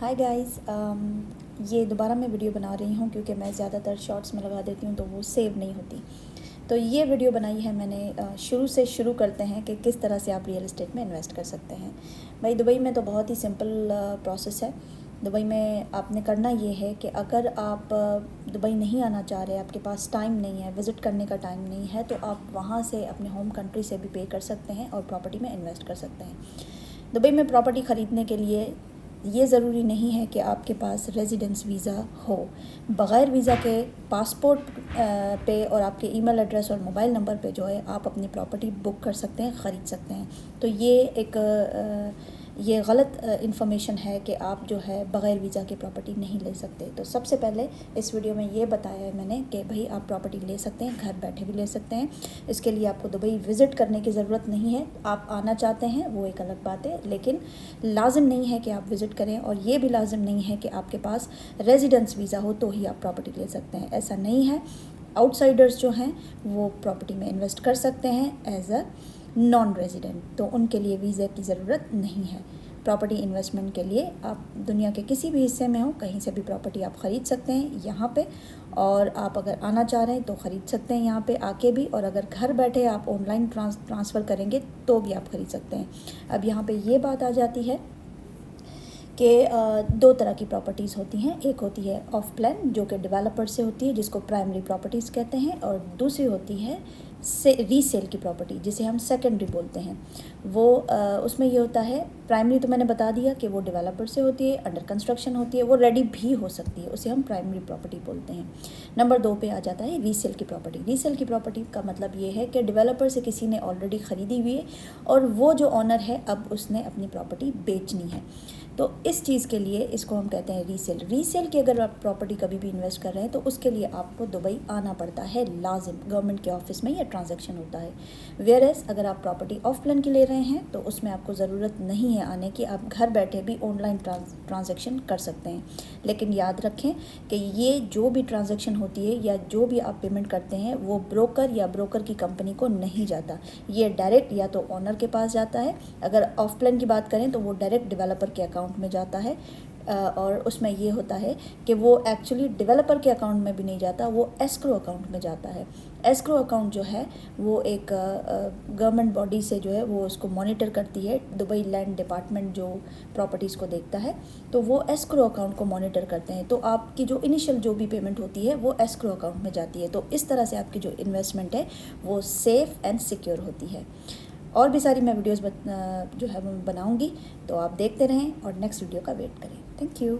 Hi guys, ये दोबारा मैं वीडियो बना रही हूँ क्योंकि मैं ज़्यादातर शॉर्ट्स में लगा देती हूँ तो वो सेव नहीं होती। तो ये वीडियो बनाई है मैंने शुरू से शुरू करते हैं कि किस तरह से आप रियल एस्टेट में इन्वेस्ट कर सकते हैं। भाई दुबई में तो बहुत ही सिंपल प्रोसेस है। दुबई में आपने करना ये है कि अगर आप दुबई नहीं आना चाह रहे, आपके पास टाइम नहीं है, विज़िट करने का टाइम नहीं है, तो आप वहाँ से अपने होम कंट्री से भी पे कर सकते हैं और प्रॉपर्टी में इन्वेस्ट कर सकते हैं। दुबई में प्रॉपर्टी ख़रीदने के लिए ये ज़रूरी नहीं है कि आपके पास रेजिडेंस वीज़ा हो। बग़ैर वीज़ा के पासपोर्ट पे और आपके ईमेल एड्रेस और मोबाइल नंबर पे जो है आप अपनी प्रॉपर्टी बुक कर सकते हैं, ख़रीद सकते हैं। तो ये गलत इन्फॉर्मेशन है कि आप जो है बग़ैर वीज़ा के प्रॉपर्टी नहीं ले सकते। तो सबसे पहले इस वीडियो में ये बताया है मैंने कि भाई आप प्रॉपर्टी ले सकते हैं, घर बैठे भी ले सकते हैं। इसके लिए आपको दुबई विज़िट करने की ज़रूरत नहीं है। आप आना चाहते हैं वो एक अलग बात है, लेकिन लाजिम नहीं है कि आप विज़िट करें, और ये भी लाजिम नहीं है कि आपके पास रेजिडेंस वीज़ा हो तो ही आप प्रॉपर्टी ले सकते हैं। ऐसा नहीं है। आउटसाइडर्स जो हैं वो प्रॉपर्टी में इन्वेस्ट कर सकते हैं एज अ नॉन रेजिडेंट, तो उनके लिए वीज़ा की ज़रूरत नहीं है। प्रॉपर्टी इन्वेस्टमेंट के लिए आप दुनिया के किसी भी हिस्से में हो, कहीं से भी प्रॉपर्टी आप ख़रीद सकते हैं यहाँ पे, और आप अगर आना चाह रहे हैं तो ख़रीद सकते हैं यहाँ पे आके भी, और अगर घर बैठे आप ऑनलाइन ट्रांसफ़र करेंगे तो भी आप ख़रीद सकते हैं। अब यहाँ पे ये बात आ जाती है कि दो तरह की प्रॉपर्टीज़ होती हैं। एक होती है ऑफ प्लान जो कि डेवलपर से होती है, जिसको प्राइमरी प्रॉपर्टीज़ कहते हैं, और दूसरी होती है रीसेल की प्रॉपर्टी, जिसे हम सेकेंडरी बोलते हैं। वो उसमें ये होता है, प्राइमरी तो मैंने बता दिया कि वो डेवलपर से होती है, अंडर कंस्ट्रक्शन होती है, वो रेडी भी हो सकती है, उसे हम प्राइमरी प्रॉपर्टी बोलते हैं। नंबर 2 पे आ जाता है रीसेल की प्रॉपर्टी। रीसेल की प्रॉपर्टी का मतलब ये है कि डेवलपर से किसी ने ऑलरेडी ख़रीदी हुई है और वो जो ऑनर है अब उसने अपनी प्रॉपर्टी बेचनी है, तो इस चीज़ के लिए इसको हम कहते हैं रीसेल। रीसेल की अगर आप प्रॉपर्टी कभी भी इन्वेस्ट कर रहे हैं तो उसके लिए आपको दुबई आना पड़ता है लाजिम, गवर्नमेंट के ऑफिस में यह ट्रांजैक्शन होता है। वेयर एज अगर आप प्रॉपर्टी ऑफ प्लान की ले रहे हैं तो उसमें आपको ज़रूरत नहीं है आने की, आप घर बैठे भी ऑनलाइन ट्रांजैक्शन कर सकते हैं। लेकिन याद रखें कि ये जो भी ट्रांजैक्शन होती है या जो भी आप पेमेंट करते हैं वो ब्रोकर या ब्रोकर की कंपनी को नहीं जाता, ये डायरेक्ट या तो ऑनर के पास जाता है। अगर ऑफ प्लान की बात करें तो वो डायरेक्ट डेवलपर के अकाउंट में जाता है, और उसमें ये होता है कि वो एक्चुअली डेवलपर के अकाउंट में भी नहीं जाता, वो एस्क्रो अकाउंट में जाता है। एस्क्रो अकाउंट जो है वो एक गवर्नमेंट बॉडी से जो है वो उसको मॉनिटर करती है, दुबई लैंड डिपार्टमेंट जो प्रॉपर्टीज़ को देखता है, तो वो एस्क्रो अकाउंट को मॉनिटर करते हैं। तो आपकी जो इनिशियल जो भी पेमेंट होती है वो एस्क्रो अकाउंट में जाती है। तो इस तरह से आपकी जो इन्वेस्टमेंट है वो सेफ़ एंड सिक्योर होती है। और भी सारी मैं वीडियोज़ जो है वो बनाऊँगी, तो आप देखते रहें और नेक्स्ट वीडियो का वेट करें। Thank you.